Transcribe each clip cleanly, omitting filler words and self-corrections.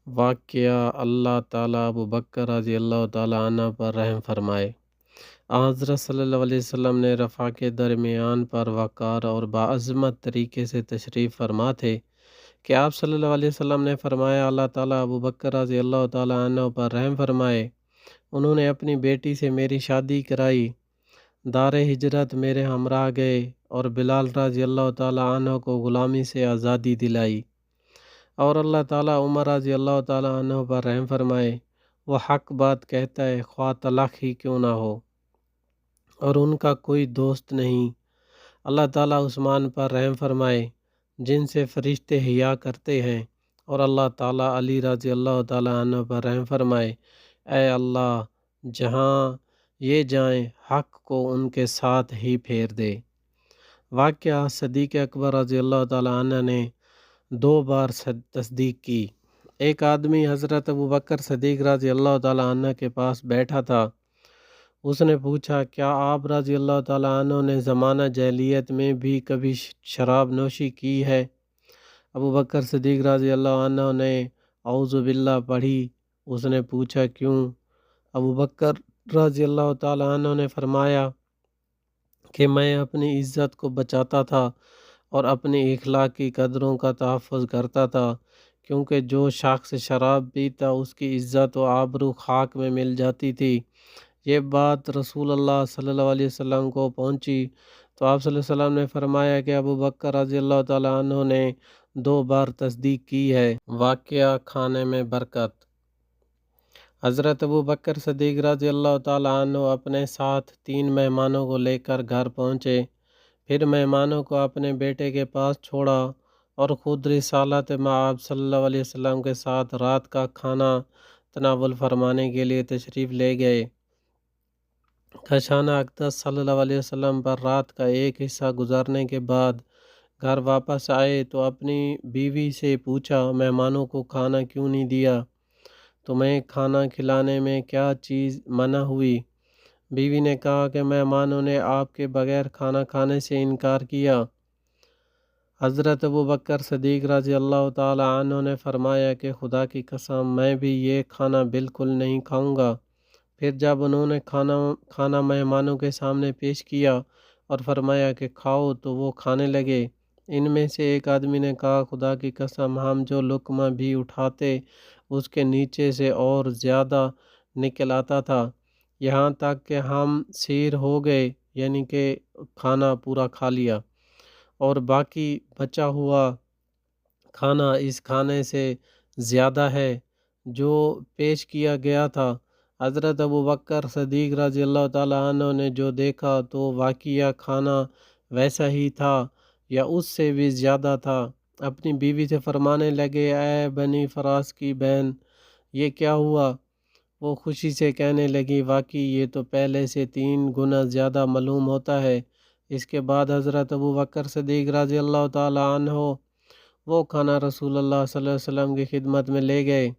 واقعہ اللہ تعالیٰ ابو بکر رضی اللہ تعالیٰ عنہ پر رحم فرمائے۔ حضرت صلی اللہ علیہ وسلم نے رفع کے درمیان پر وقار اور باعظمت طریقے سے تشریف فرما تھے کہ آپ صلی اللہ علیہ وسلم نے فرمایا، اللہ تعالیٰ ابو بکر رضی اللہ تعالیٰ عنہ پر رحم فرمائے، انہوں نے اپنی بیٹی سے میری شادی کرائی، دار ہجرت میرے ہمراہ گئے اور بلال رضی اللہ تعالیٰ عنہ کو غلامی سے آزادی دلائی، اور اللہ تعالیٰ عمر رضی اللہ تعالیٰ عنہ پر رحم فرمائے، وہ حق بات کہتا ہے خواہ طلاق ہی کیوں نہ ہو، اور ان کا کوئی دوست نہیں۔ اللہ تعالیٰ عثمان پر رحم فرمائے جن سے فرشتے حیا کرتے ہیں، اور اللہ تعالیٰ علی رضی اللہ تعالیٰ عنہ پر رحم فرمائے، اے اللہ جہاں یہ جائیں حق کو ان کے ساتھ ہی پھیر دے۔ واقعہ صدیق اکبر رضی اللہ تعالیٰ عنہ نے 2 بار تصدیق کی۔ ایک آدمی حضرت ابو بکر صدیق رضی اللہ تعالیٰ عنہ کے پاس بیٹھا تھا۔ اس نے پوچھا، کیا آپ رضی اللہ تعالیٰ عنہ نے زمانہ جاہلیت میں بھی کبھی شراب نوشی کی ہے؟ ابو بکر صدیق رضی اللہ عنہ نے اعوذ باللہ پڑھی۔ اس نے پوچھا، کیوں؟ ابو بکر رضی اللہ تعالیٰ عنہ نے فرمایا کہ میں اپنی عزت کو بچاتا تھا اور اپنی اخلاقی قدروں کا تحفظ کرتا تھا، کیونکہ جو شخص شراب پیتا اس کی عزت و آبرو خاک میں مل جاتی تھی۔ یہ بات رسول اللہ صلی اللہ علیہ وسلم کو پہنچی تو آپ صلی اللہ علیہ وسلم نے فرمایا کہ ابو بکر رضی اللہ تعالیٰ عنہ نے 2 بار تصدیق کی ہے۔ واقعہ کھانے میں برکت۔ حضرت ابو بکر صدیق رضی اللہ تعالیٰ عنہ اپنے ساتھ 3 مہمانوں کو لے کر گھر پہنچے، پھر مہمانوں کو اپنے بیٹے کے پاس چھوڑا اور خود رسالت مآب صلی اللہ علیہ وسلم کے ساتھ رات کا کھانا تناول فرمانے کے لیے تشریف لے گئے۔ کشانہ اقدس صلی اللہ علیہ وسلم پر رات کا ایک حصہ گزارنے کے بعد گھر واپس آئے تو اپنی بیوی سے پوچھا، مہمانوں کو کھانا کیوں نہیں دیا؟ تمہیں کھانا کھلانے میں کیا چیز منع ہوئی؟ بیوی نے کہا کہ مہمانوں نے آپ کے بغیر کھانا کھانے سے انکار کیا۔ حضرت ابو بکر صدیق رضی اللہ تعالی عنہ نے فرمایا کہ خدا کی قسم میں بھی یہ کھانا بالکل نہیں کھاؤں گا۔ پھر جب انہوں نے کھانا مہمانوں کے سامنے پیش کیا اور فرمایا کہ کھاؤ تو وہ کھانے لگے۔ ان میں سے ایک آدمی نے کہا، خدا کی قسم ہم جو لقمہ بھی اٹھاتے اس کے نیچے سے اور زیادہ نکل آتا تھا، یہاں تک کہ ہم سیر ہو گئے، یعنی کہ کھانا پورا کھا لیا، اور باقی بچا ہوا کھانا اس کھانے سے زیادہ ہے جو پیش کیا گیا تھا۔ حضرت ابو بکر صدیق رضی اللہ تعالیٰ عنہ نے جو دیکھا تو واقعہ کھانا ویسا ہی تھا یا اس سے بھی زیادہ تھا۔ اپنی بیوی سے فرمانے لگے، اے بنی فراس کی بہن، یہ کیا ہوا؟ وہ خوشی سے کہنے لگی، واقعی یہ تو پہلے سے 3 گنا زیادہ معلوم ہوتا ہے۔ اس کے بعد حضرت ابو بکر صدیق رضی اللہ تعالیٰ عنہ وہ کھانا رسول اللہ صلی اللہ علیہ وسلم کی خدمت میں لے گئے۔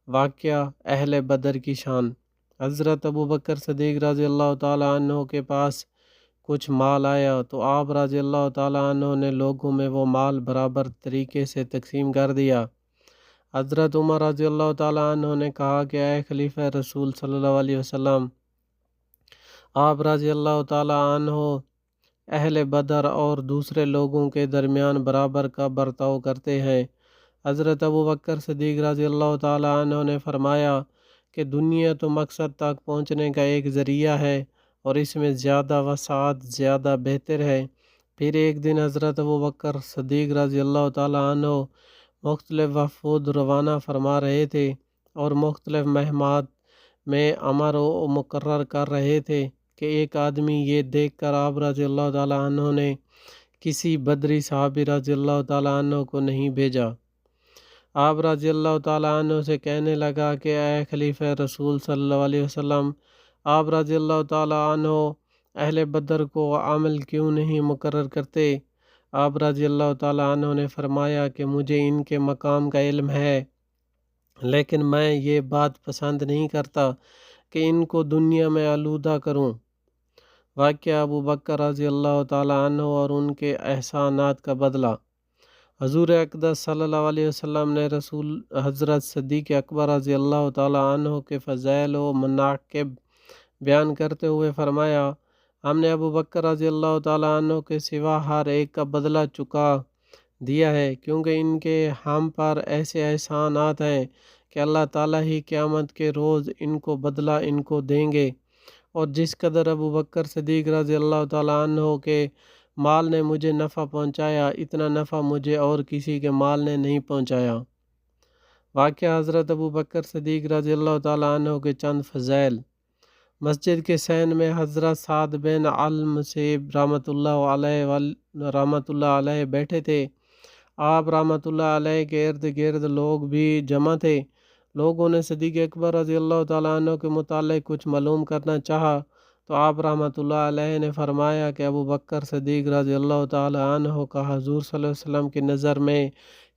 واقعہ اہل بدر کی شان۔ حضرت ابو بکر صدیق رضی اللہ تعالیٰ عنہ کے پاس کچھ مال آیا تو آپ رضی اللہ تعالیٰ عنہ نے لوگوں میں وہ مال برابر طریقے سے تقسیم کر دیا۔ حضرت عمر رضی اللہ تعالیٰ عنہ نے کہا کہ اے خلیفہ رسول صلی اللہ علیہ وسلم، آپ رضی اللہ تعالیٰ عنہ اہل بدر اور دوسرے لوگوں کے درمیان برابر کا برتاؤ کرتے ہیں۔ حضرت ابو بکر صدیق رضی اللہ تعالیٰ عنہ نے فرمایا کہ دنیا تو مقصد تک پہنچنے کا ایک ذریعہ ہے اور اس میں زیادہ وسعت زیادہ بہتر ہے۔ پھر ایک دن حضرت ابو بکر صدیق رضی اللہ تعالیٰ عنہ مختلف وفود روانہ فرما رہے تھے اور مختلف مہمات میں امر و مقرر کر رہے تھے کہ ایک آدمی یہ دیکھ کر آپ رضی اللہ تعالیٰ عنہ نے کسی بدری صحابی رضی اللہ تعالیٰ عنہ کو نہیں بھیجا۔ آپ رضی اللہ تعالیٰ عنہ سے کہنے لگا کہ اے خلیفہ رسول صلی اللہ علیہ وسلم، آپ رضی اللہ تعالیٰ عنہ اہل بدر کو عمل کیوں نہیں مقرر کرتے؟ آپ رضی اللہ تعالیٰ عنہ نے فرمایا کہ مجھے ان کے مقام کا علم ہے، لیکن میں یہ بات پسند نہیں کرتا کہ ان کو دنیا میں آلودہ کروں۔ واقعہ ابو بکر رضی اللہ تعالیٰ عنہ اور ان کے احسانات کا بدلہ۔ حضور اقدس صلی اللہ علیہ وسلم نے رسول حضرت صدیق اکبر رضی اللہ تعالیٰ عنہ کے فضائل و مناقب بیان کرتے ہوئے فرمایا، ہم نے ابو بکر رضی اللہ تعالیٰ عنہ کے سوا ہر ایک کا بدلہ چکا دیا ہے، کیونکہ ان کے ہم پر ایسے احسانات ہیں کہ اللہ تعالیٰ ہی قیامت کے روز ان کو بدلہ ان کو دیں گے۔ اور جس قدر ابو بکر صدیق رضی اللہ تعالیٰ عنہ کے مال نے مجھے نفع پہنچایا، اتنا نفع مجھے اور کسی کے مال نے نہیں پہنچایا۔ واقعہ حضرت ابو بکر صدیق رضی اللہ تعالیٰ عنہ کے چند فضائل۔ مسجد کے صحن میں حضرت سعد بن المسیب رحمۃ اللہ علیہ بیٹھے تھے۔ آپ رحمۃ اللہ علیہ کے ارد گرد لوگ بھی جمع تھے۔ لوگوں نے صدیق اکبر رضی اللہ تعالیٰ عنہ کے متعلق کچھ معلوم کرنا چاہا تو آپ رحمۃ اللہ علیہ نے فرمایا کہ ابو بکر صدیق رضی اللہ تعالیٰ عنہ کا حضور صلی اللہ علیہ وسلم کی نظر میں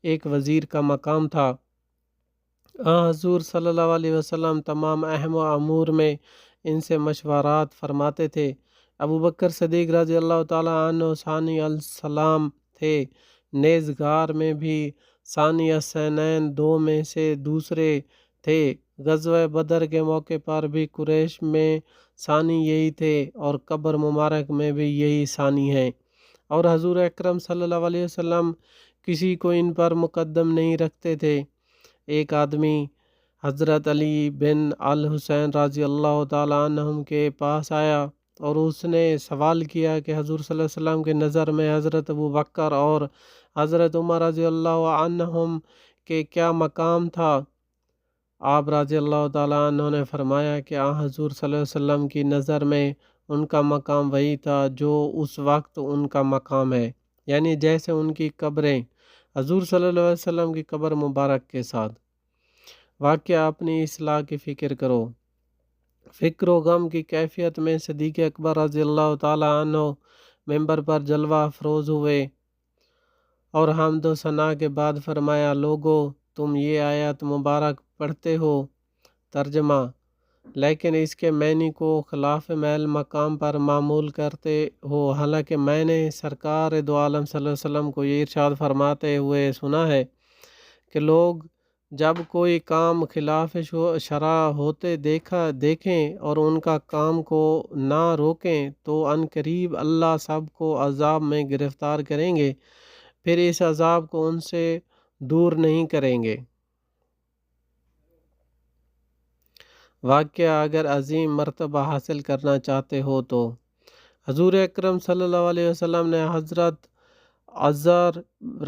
ایک وزیر کا مقام تھا۔ حضور صلی اللہ علیہ وسلم تمام اہم و امور میں ان سے مشورات فرماتے تھے۔ ابو بکر صدیق رضی اللہ تعالیٰ عنہ ثانی السلام تھے، نیز غار میں بھی ثانی السنین دو میں سے دوسرے تھے۔ غزوہ بدر کے موقع پر بھی قریش میں ثانی یہی تھے اور قبر مبارک میں بھی یہی ثانی ہیں، اور حضور اکرم صلی اللہ علیہ وسلم کسی کو ان پر مقدم نہیں رکھتے تھے۔ ایک آدمی حضرت علی بن الحسین رضی اللہ تعالیٰ عنہم کے پاس آیا اور اس نے سوال کیا کہ حضور صلی اللہ علیہ وسلم کی نظر میں حضرت ابو بکر اور حضرت عمر رضی اللہ عنہم کے کیا مقام تھا؟ آپ رضی اللہ تعالیٰ عنہ نے فرمایا کہ حضور صلی اللہ علیہ وسلم کی نظر میں ان کا مقام وہی تھا جو اس وقت ان کا مقام ہے، یعنی جیسے ان کی قبریں حضور صلی اللہ علیہ وسلم کی قبر مبارک کے ساتھ۔ واقعہ اپنی اصلاح کی فکر کرو۔ فکر و غم کی کیفیت میں صدیق اکبر رضی اللہ تعالیٰ عنہ ممبر پر جلوہ افروز ہوئے اور حمد و ثنا کے بعد فرمایا، لوگو تم یہ آیت مبارک پڑھتے ہو، ترجمہ، لیکن اس کے معنی کو خلاف محل مقام پر معمول کرتے ہو، حالانکہ میں نے سرکار دو عالم صلی اللہ علیہ وسلم کو یہ ارشاد فرماتے ہوئے سنا ہے کہ لوگ جب کوئی کام خلاف شرع ہوتے دیکھیں اور ان کا کام کو نہ روکیں تو ان قریب اللہ سب کو عذاب میں گرفتار کریں گے، پھر اس عذاب کو ان سے دور نہیں کریں گے۔ واقعہ اگر عظیم مرتبہ حاصل کرنا چاہتے ہو تو حضور اکرم صلی اللہ علیہ وسلم نے حضرت عزار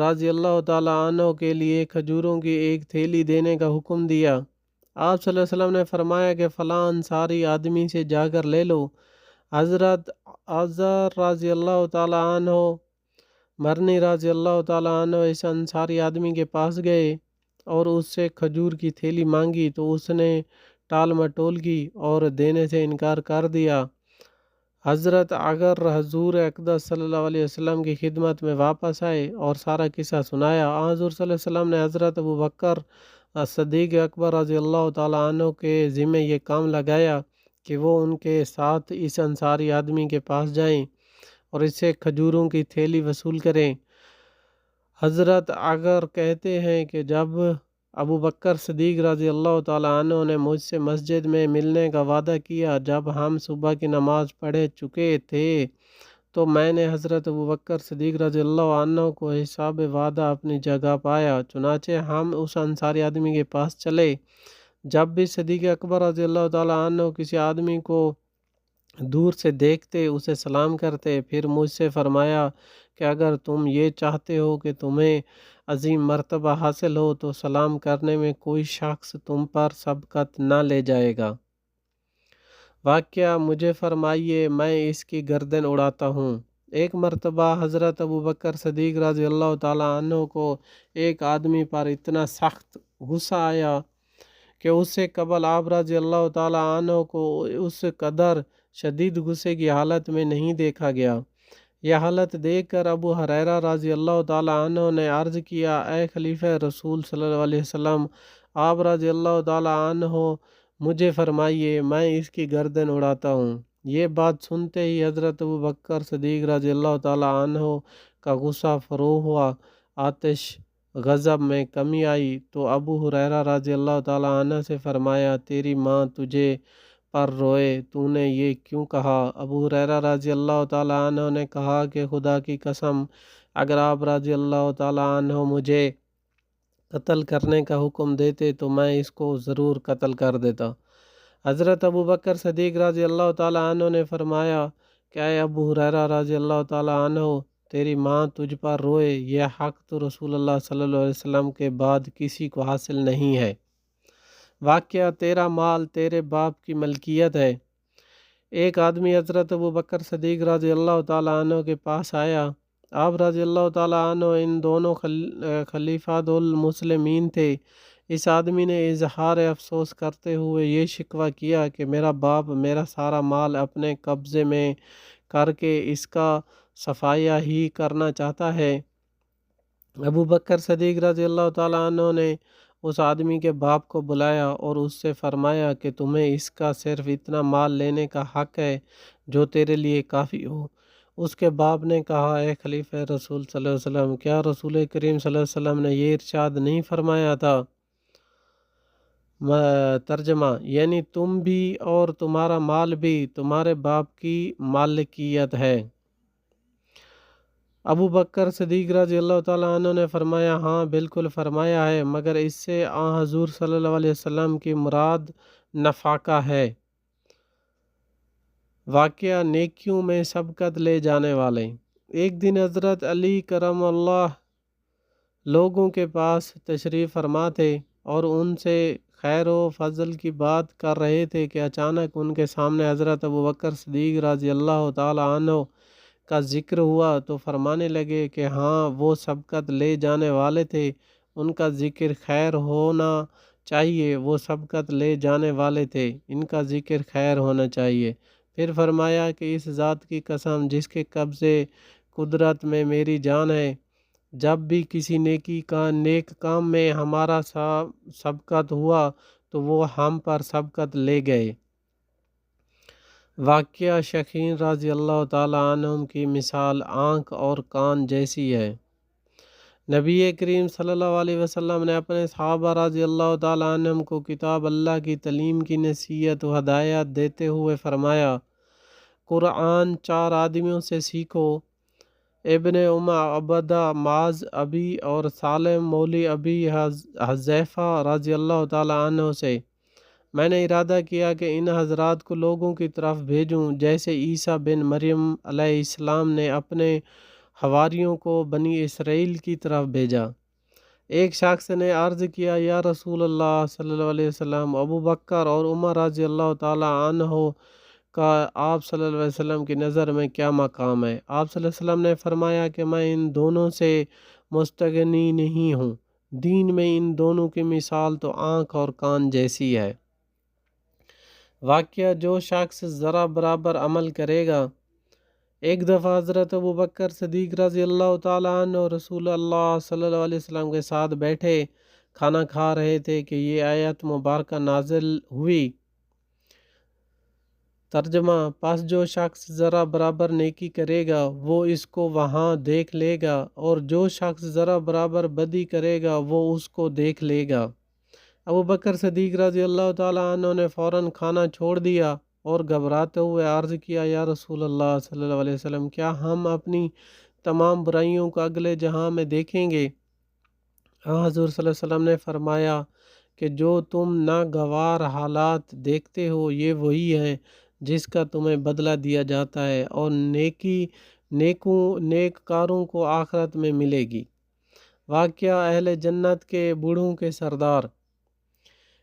رضی اللہ تعالیٰ عنہ کے لیے کھجوروں کی ایک تھیلی دینے کا حکم دیا۔ آپ صلی اللہ علیہ وسلم نے فرمایا کہ فلاں انصاری آدمی سے جا کر لے لو۔ حضرت عزار رضی اللہ تعالیٰ عنہ مرنی رضی اللہ تعالیٰ عنہ اس انصاری آدمی کے پاس گئے اور اس سے کھجور کی تھیلی مانگی تو اس نے ٹال مٹول کی اور دینے سے انکار کر دیا۔ حضرت اگر حضور اقدس صلی اللہ علیہ وسلم کی خدمت میں واپس آئے اور سارا قصہ سنایا۔ حضور صلی اللہ علیہ وسلم نے حضرت ابو بکر صدیق اکبر رضی اللہ تعالیٰ عنہ کے ذمہ یہ کام لگایا کہ وہ ان کے ساتھ اس انصاری آدمی کے پاس جائیں اور اس سے کھجوروں کی تھیلی وصول کریں۔ حضرت اگر کہتے ہیں کہ جب ابو بکر صدیق رضی اللہ تعالیٰ عنہ نے مجھ سے مسجد میں ملنے کا وعدہ کیا، جب ہم صبح کی نماز پڑھ چکے تھے تو میں نے حضرت ابو بکر صدیق رضی اللہ عنہ کو حساب وعدہ اپنی جگہ پایا، چنانچہ ہم اس انصاری آدمی کے پاس چلے۔ جب بھی صدیق اکبر رضی اللہ تعالیٰ عنہ کسی آدمی کو دور سے دیکھتے اسے سلام کرتے، پھر مجھ سے فرمایا کہ اگر تم یہ چاہتے ہو کہ تمہیں عظیم مرتبہ حاصل ہو تو سلام کرنے میں کوئی شخص تم پر سبقت نہ لے جائے گا۔ واقعہ مجھے فرمائیے میں اس کی گردن اڑاتا ہوں۔ ایک مرتبہ حضرت ابو بکر صدیق رضی اللہ تعالیٰ عنہ کو ایک آدمی پر اتنا سخت غصہ آیا کہ اس سے قبل آپ رضی اللہ تعالیٰ عنہ کو اس قدر شدید غصے کی حالت میں نہیں دیکھا گیا۔ یہ حالت دیکھ کر ابو ہریرہ رضی اللہ تعالیٰ عنہ نے عرض کیا، اے خلیفہ رسول صلی اللہ علیہ وسلم، آپ رضی اللہ تعالیٰ عنہ مجھے فرمائیے، میں اس کی گردن اڑاتا ہوں۔ یہ بات سنتے ہی حضرت ابو بکر صدیق رضی اللہ تعالیٰ عنہ کا غصہ فروغ ہوا۔ آتش غضب میں کمی آئی تو ابو ہریرہ رضی اللہ تعالیٰ عنہ سے فرمایا تیری ماں تجھے پر روئے، تو نے یہ کیوں کہا؟ ابو ہریرہ رضی اللہ تعالیٰ عنہ نے کہا کہ خدا کی قسم اگر آپ رضی اللہ تعالیٰ عنہ مجھے قتل کرنے کا حکم دیتے تو میں اس کو ضرور قتل کر دیتا۔ حضرت ابو بکر صدیق رضی اللہ تعالیٰ عنہ نے فرمایا کہ اے ابو ہریرہ رضی اللہ تعالیٰ عنہ، تیری ماں تجھ پر روئے، یہ حق تو رسول اللہ صلی اللہ علیہ وسلم کے بعد کسی کو حاصل نہیں ہے۔ واقعہ تیرا مال تیرے باپ کی ملکیت ہے۔ ایک آدمی حضرت ابو بکر صدیق رضی اللہ تعالیٰ عنہ کے پاس آیا۔ آپ رضی اللہ تعالیٰ عنہ ان دونوں خلیفۃ المسلمین تھے۔ اس آدمی نے اظہار افسوس کرتے ہوئے یہ شکوہ کیا کہ میرا باپ میرا سارا مال اپنے قبضے میں کر کے اس کا صفائیہ ہی کرنا چاہتا ہے۔ ابو بکر صدیق رضی اللہ تعالیٰ عنہ نے اس آدمی کے باپ کو بلایا اور اس سے فرمایا کہ تمہیں اس کا صرف اتنا مال لینے کا حق ہے جو تیرے لیے کافی ہو۔ اس کے باپ نے کہا اے خلیفہ رسول صلی اللہ علیہ وسلم، کیا رسول کریم صلی اللہ علیہ وسلم نے یہ ارشاد نہیں فرمایا تھا؟ ترجمہ یعنی تم بھی اور تمہارا مال بھی تمہارے باپ کی مالکیت ہے۔ ابو بکر صدیق رضی اللہ تعالیٰ عنہ نے فرمایا ہاں بالکل فرمایا ہے، مگر اس سے حضور صلی اللہ علیہ وسلم کی مراد نفقہ ہے۔ واقعہ نیکیوں میں سبقت لے جانے والے۔ ایک دن حضرت علی کرم اللہ لوگوں کے پاس تشریف فرما تھے اور ان سے خیر و فضل کی بات کر رہے تھے کہ اچانک ان کے سامنے حضرت ابو بکر صدیق رضی اللہ تعالیٰ عنہ کا ذکر ہوا تو فرمانے لگے کہ ہاں وہ سبقت لے جانے والے تھے، ان کا ذکر خیر ہونا چاہیے، وہ سبقت لے جانے والے تھے، ان کا ذکر خیر ہونا چاہیے۔ پھر فرمایا کہ اس ذات کی قسم جس کے قبضے قدرت میں میری جان ہے، جب بھی کسی نیک کام میں ہمارا سبقت ہوا تو وہ ہم پر سبقت لے گئے۔ واقعہ شخین رضی اللہ تعالیٰ عنہ کی مثال آنکھ اور کان جیسی ہے۔ نبی کریم صلی اللہ علیہ وسلم نے اپنے صحابہ رضی اللہ تعالیٰ عنہ کو کتاب اللہ کی تعلیم کی نصیحت و ہدایت دیتے ہوئے فرمایا، قرآن 4 آدمیوں سے سیکھو، ابن عبدہ معاذ ابی اور سالم مولی ابی حذیفہ رضی اللہ تعالیٰ عنہ سے۔ میں نے ارادہ کیا کہ ان حضرات کو لوگوں کی طرف بھیجوں جیسے عیسیٰ بن مریم علیہ السلام نے اپنے حواریوں کو بنی اسرائیل کی طرف بھیجا۔ ایک شخص نے عرض کیا یا رسول اللہ صلی اللہ علیہ وسلم، ابو بکر اور عمر رضی اللہ تعالیٰ عنہ کا آپ صلی اللہ علیہ وسلم کی نظر میں کیا مقام ہے؟ آپ صلی اللہ علیہ وسلم نے فرمایا کہ میں ان دونوں سے مستغنی نہیں ہوں، دین میں ان دونوں کی مثال تو آنکھ اور کان جیسی ہے۔ واقعہ جو شخص ذرا برابر عمل کرے گا۔ ایک دفعہ حضرت ابو بکر صدیق رضی اللہ تعالیٰ عنہ رسول اللہ صلی اللہ علیہ وسلم کے ساتھ بیٹھے کھانا کھا رہے تھے کہ یہ آیت مبارکہ نازل ہوئی۔ ترجمہ پس جو شخص ذرا برابر نیکی کرے گا وہ اس کو وہاں دیکھ لے گا، اور جو شخص ذرا برابر بدی کرے گا وہ اس کو دیکھ لے گا۔ ابو بکر صدیق رضی اللہ تعالیٰ عنہ نے فوراً کھانا چھوڑ دیا اور گھبراتے ہوئے عرض کیا یا رسول اللہ صلی اللہ علیہ وسلم، کیا ہم اپنی تمام برائیوں کو اگلے جہاں میں دیکھیں گے؟ حضور صلی اللہ علیہ وسلم نے فرمایا کہ جو تم ناگوار حالات دیکھتے ہو یہ وہی ہیں جس کا تمہیں بدلہ دیا جاتا ہے، اور نیک کاروں کو آخرت میں ملے گی۔ واقعہ اہل جنت کے بوڑھوں کے سردار۔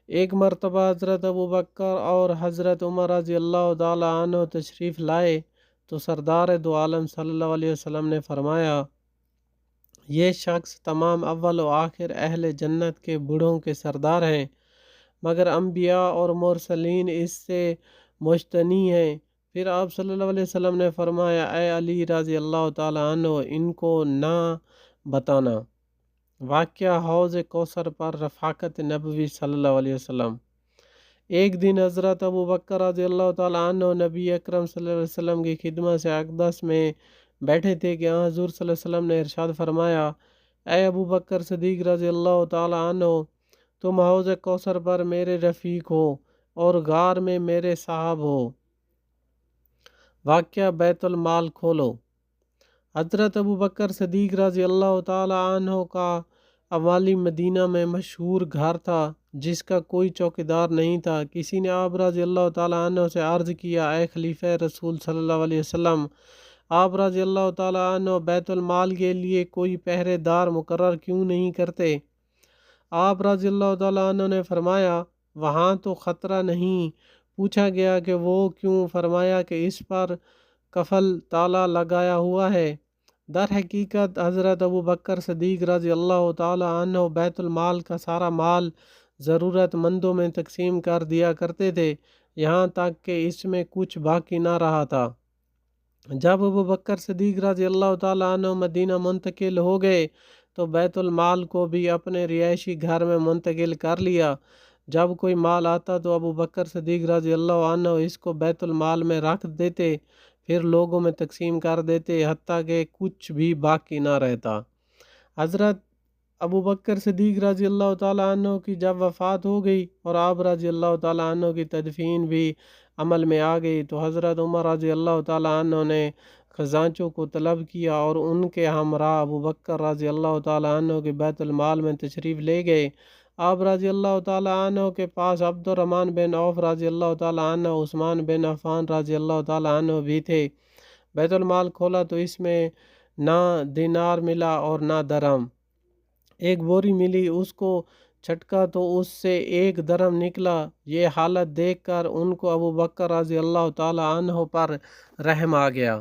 ایک مرتبہ حضرت ابو بکر اور حضرت عمر رضی اللہ تعالیٰ عنہ تشریف لائے تو سردار دو عالم صلی اللہ علیہ وسلم نے فرمایا، یہ شخص تمام اول و آخر اہل جنت کے بوڑھوں کے سردار ہیں، مگر انبیاء اور مرسلین اس سے مجتنی ہیں۔ پھر آپ صلی اللہ علیہ وسلم نے فرمایا، اے علی رضی اللہ تعالیٰ عنہ ان کو نہ بتانا۔ واقعہ حوض کوثر پر رفاقت نبوی صلی اللہ علیہ وسلم۔ ایک دن حضرت ابو بکر رضی اللہ تعالیٰ عنہ نبی اکرم صلی اللہ علیہ وسلم کی خدمت سے اقدس میں بیٹھے تھے کہ حضور صلی اللہ علیہ وسلم نے ارشاد فرمایا، اے ابو بکر صدیق رضی اللہ تعالیٰ عنہ، تم حوض کوثر پر میرے رفیق ہو اور غار میں میرے صاحب ہو۔ واقعہ بیت المال کھولو۔ حضرت ابو بکر صدیق رضی اللہ تعالیٰ عنہ کا اوالی مدینہ میں مشہور گھر تھا جس کا کوئی چوکیدار نہیں تھا۔ کسی نے آپ رضی اللہ تعالیٰ عنہ سے عرض کیا، اے خلیفہ رسول صلی اللہ علیہ وسلم، آپ رضی اللہ تعالیٰ عنہ بیت المال کے لیے کوئی پہرے دار مقرر کیوں نہیں کرتے؟ آپ رضی اللہ تعالیٰ عنہ نے فرمایا، وہاں تو خطرہ نہیں۔ پوچھا گیا کہ وہ کیوں؟ فرمایا کہ اس پر قفل تالا لگایا ہوا ہے۔ در حقیقت حضرت ابو بکر صدیق رضی اللہ تعالیٰ عنہ بیت المال کا سارا مال ضرورت مندوں میں تقسیم کر دیا کرتے تھے، یہاں تک کہ اس میں کچھ باقی نہ رہا تھا۔ جب ابو بکر صدیق رضی اللہ تعالیٰ عنہ مدینہ منتقل ہو گئے تو بیت المال کو بھی اپنے رہائشی گھر میں منتقل کر لیا۔ جب کوئی مال آتا تو ابو بکر صدیق رضی اللہ عنہ اس کو بیت المال میں رکھ دیتے، پھر لوگوں میں تقسیم کر دیتے، حتیٰ کہ کچھ بھی باقی نہ رہتا۔ حضرت ابو بکر صدیق رضی اللہ تعالیٰ عنہ کی جب وفات ہو گئی اور آپ رضی اللہ تعالیٰ عنہ کی تدفین بھی عمل میں آ گئی تو حضرت عمر رضی اللہ تعالیٰ عنہ نے خزانچوں کو طلب کیا اور ان کے ہمراہ ابو بکر رضی اللہ تعالیٰ عنہ کے بیت المال میں تشریف لے گئے۔ آپ رضی اللہ تعالیٰ عنہ کے پاس عبد الرحمن بن عوف رضی اللہ تعالیٰ عنہ، عثمان بن عفان رضی اللہ تعالیٰ عنہ بھی تھے۔ بیت المال کھولا تو اس میں نہ دینار ملا اور نہ درہم۔ ایک بوری ملی، اس کو چھٹکا تو اس سے 1 درہم نکلا۔ یہ حالت دیکھ کر ان کو ابو بکر رضی اللہ تعالیٰ عنہ پر رحم آ گیا۔